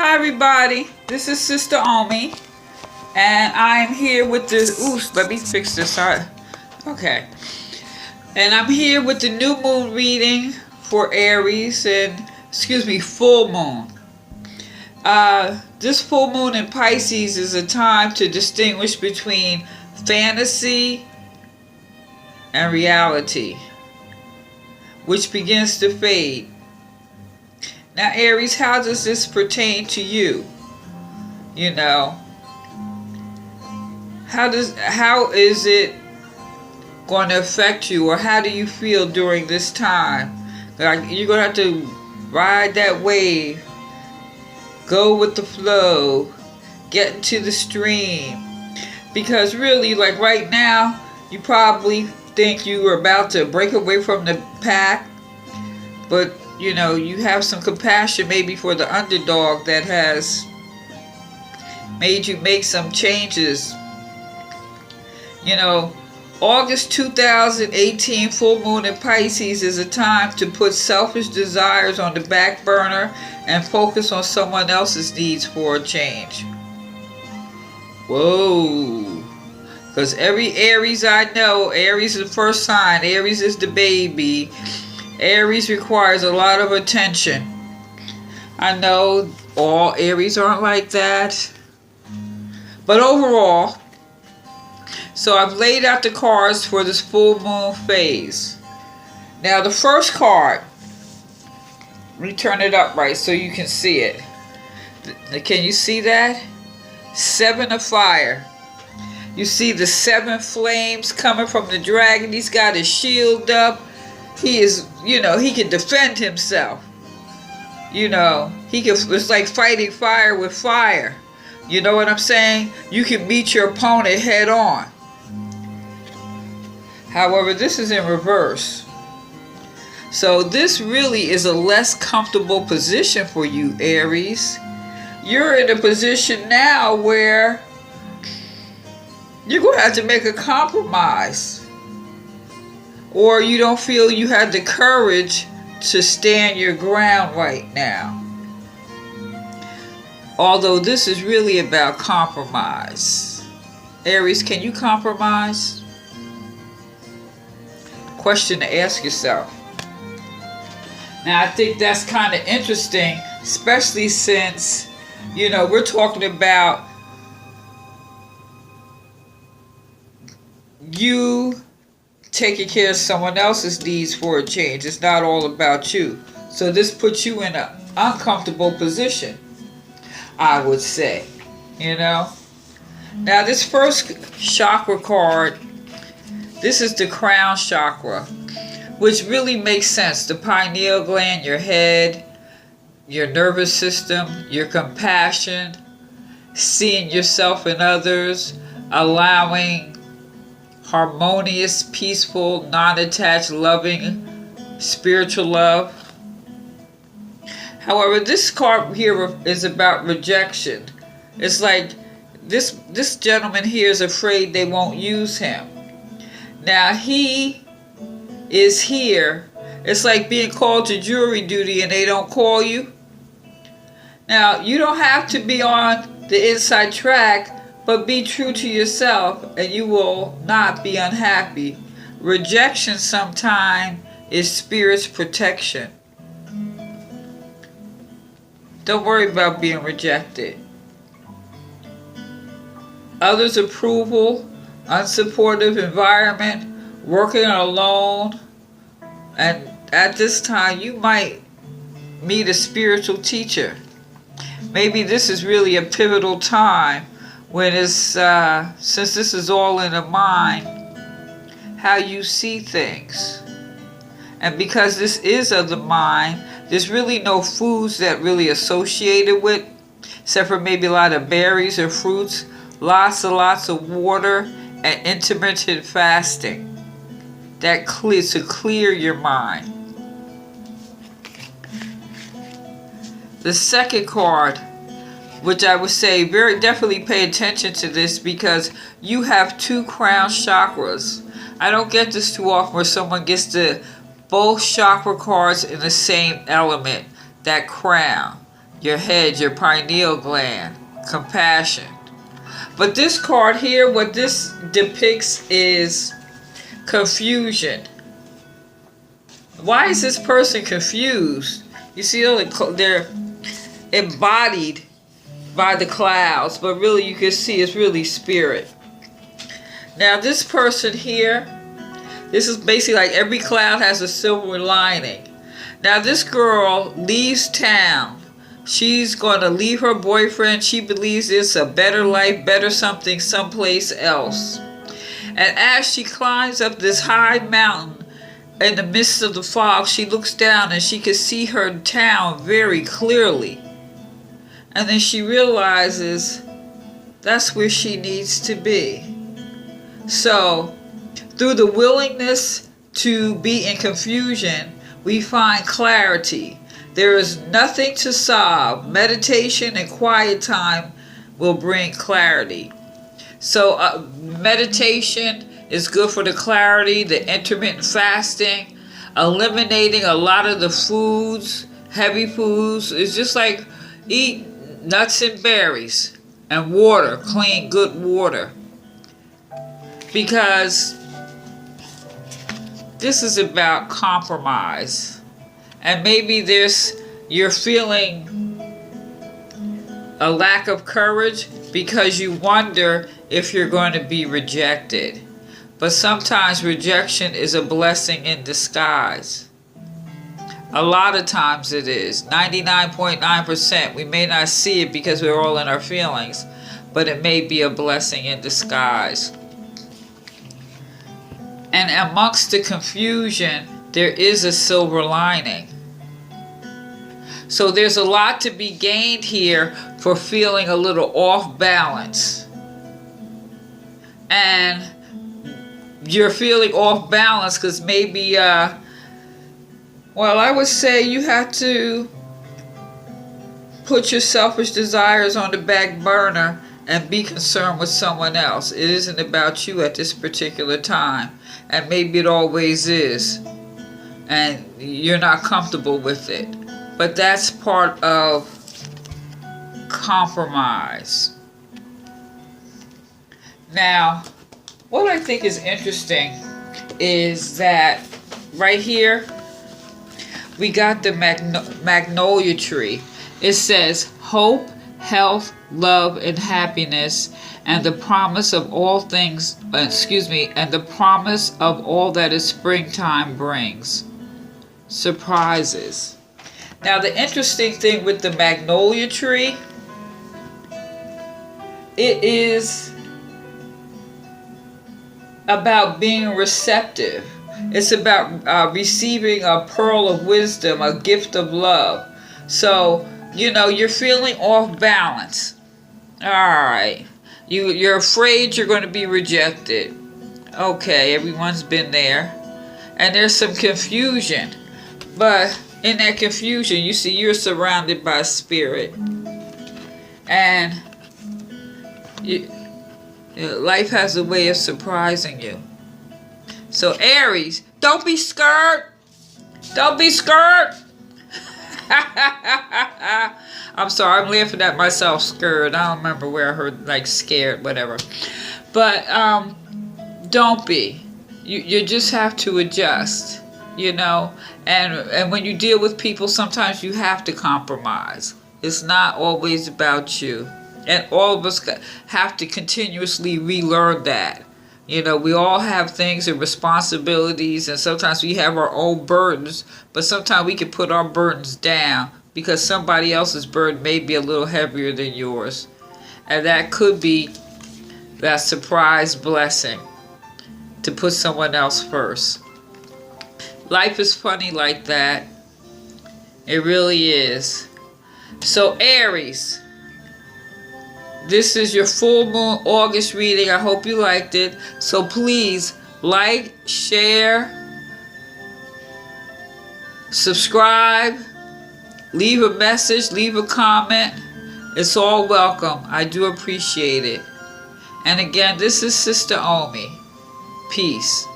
Hi everybody, this is Sister Omi, and I'm here with the, let me fix this, okay. And I'm here with the new moon reading for Aries and, full moon. This full moon in Pisces is a time to distinguish between fantasy and reality, which begins to fade. Now, Aries, how does this pertain to you? You know, how is it going to affect you, or how do you feel during this time? Like, you're going to have to ride that wave, go with the flow, get into the stream. Because really, like right now, you probably think you are about to break away from the pack, but you know, you have some compassion maybe for the underdog that has made you make some changes. You know, August 2018 full moon in Pisces is a time to put selfish desires on the back burner and focus on someone else's needs for a change. Whoa. Because every Aries I know, Aries is the first sign, Aries is the baby. Aries requires a lot of attention. I know all Aries aren't like that. But overall, so I've laid out the cards for this full moon phase. Now the first card, let me turn it up right so you can see it. Can you see that? 7 of fire. You see the 7 flames coming from the dragon. He's got his shield up. He is, you know, he can defend himself. You know, it's like fighting fire with fire. You know what I'm saying? You can meet your opponent head on. However, this is in reverse. So this really is a less comfortable position for you, Aries. You're in a position now where you're going to have to make a compromise. Or you don't feel you have the courage to stand your ground right now. Although this is really about compromise. Aries, can you compromise? Question to ask yourself. Now, I think that's kind of interesting, especially since, you know, we're talking about you taking care of someone else's needs for a change. It's not all about you. So this puts you in an uncomfortable position, I would say. You know? Now this first chakra card, this is the crown chakra, which really makes sense. The pineal gland, your head, your nervous system, your compassion, seeing yourself in others, allowing harmonious, peaceful, non-attached, loving, spiritual love. However, this card here is about rejection. It's like this gentleman here is afraid they won't use him. Now he is here. It's like being called to jury duty and they don't call you. Now, you don't have to be on the inside track, but be true to yourself and you will not be unhappy. Rejection sometimes is spirit's protection. Don't worry about being rejected. Others' approval, unsupportive environment, working alone, and at this time you might meet a spiritual teacher. Maybe this is really a pivotal time when it's, since this is all in the mind, how you see things. And because this is of the mind, there's really no foods that really associated with, except for maybe a lot of berries or fruits, lots of water, and intermittent fasting. That to clear your mind. The second card, which I would say very definitely pay attention to this, because you have 2 crown chakras. I don't get this too often where someone gets both chakra cards in the same element, that crown. your head, your pineal gland, compassion. But this card here, what this depicts is confusion. Why is this person confused? You see, they're embodied by the clouds, but really you can see it's really spirit. Now this person here, this is basically like every cloud has a silver lining. Now this girl leaves town. She's going to leave her boyfriend. She believes it's a better life, better something someplace else. And as she climbs up this high mountain in the midst of the fog, she looks down and she can see her town very clearly. And then she realizes that's where she needs to be. So, through the willingness to be in confusion, we find clarity. There is nothing to solve. Meditation and quiet time will bring clarity. So meditation is good for the clarity, the intermittent fasting, eliminating a lot of the foods, heavy foods. It's just like eat nuts and berries and water, clean, good water. Because this is about compromise. And maybe you're feeling a lack of courage because you wonder if you're going to be rejected. But sometimes rejection is a blessing in disguise. A lot of times it is. 99.9%. We may not see it because we're all in our feelings, but it may be a blessing in disguise. And amongst the confusion, there is a silver lining. So there's a lot to be gained here for feeling a little off balance. And you're feeling off balance because maybe, well, I would say you have to put your selfish desires on the back burner and be concerned with someone else. It isn't about you at this particular time. And maybe it always is. And you're not comfortable with it. But that's part of compromise. Now, what I think is interesting is that right here, we got the magnolia tree. It says hope, health, love, and happiness, and the promise of all things, and the promise of all that is springtime brings. Surprises. Now the interesting thing with the magnolia tree, it is about being receptive. It's about receiving a pearl of wisdom, a gift of love. So, you're feeling off balance. All right. You're afraid you're going to be rejected. Okay, everyone's been there. And there's some confusion. But in that confusion, you see you're surrounded by spirit. And life has a way of surprising you. So Aries, don't be scared. Don't be scared. I'm sorry, I'm laughing at myself, scared. I don't remember where I heard like scared, whatever. But don't be. You just have to adjust, And when you deal with people, sometimes you have to compromise. It's not always about you. And all of us have to continuously relearn that. We all have things and responsibilities, and sometimes we have our own burdens, but sometimes we can put our burdens down because somebody else's burden may be a little heavier than yours. And that could be that surprise blessing to put someone else first. Life is funny like that. It really is. So Aries, this is your full moon August reading. I hope you liked it. So please like, share, subscribe, leave a message, leave a comment. It's all welcome. I do appreciate it. And again, this is Sister Omi. Peace.